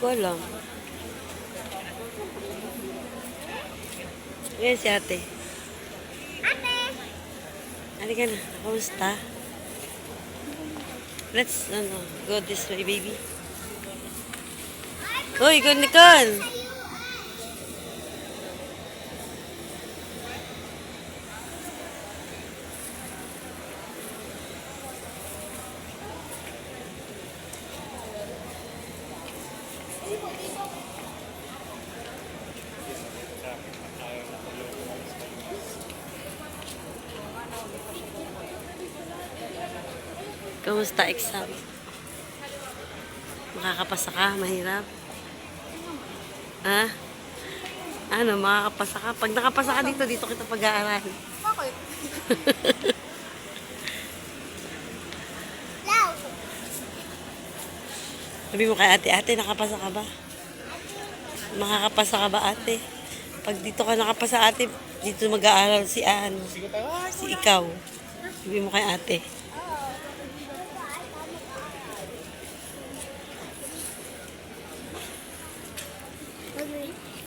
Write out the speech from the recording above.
ko alam. Ayan si ate. Ate! Halika na. Kamusta? Let's, go this way, baby. Uy, go, Nicole! Kamusta exam? Makakapasa ka? Mahirap? Ha? Ano, makakapasa ka? Pag nakapasa ka dito, dito kita pag-aaralan. Bakit? Law! Sabi mo kay ate, ate, nakapasa ka ba? Makakapasa ka ba, ate? Pag dito ka nakapasa, ate, dito mag-aaral si ano, si ikaw. Sabi mo kay ate.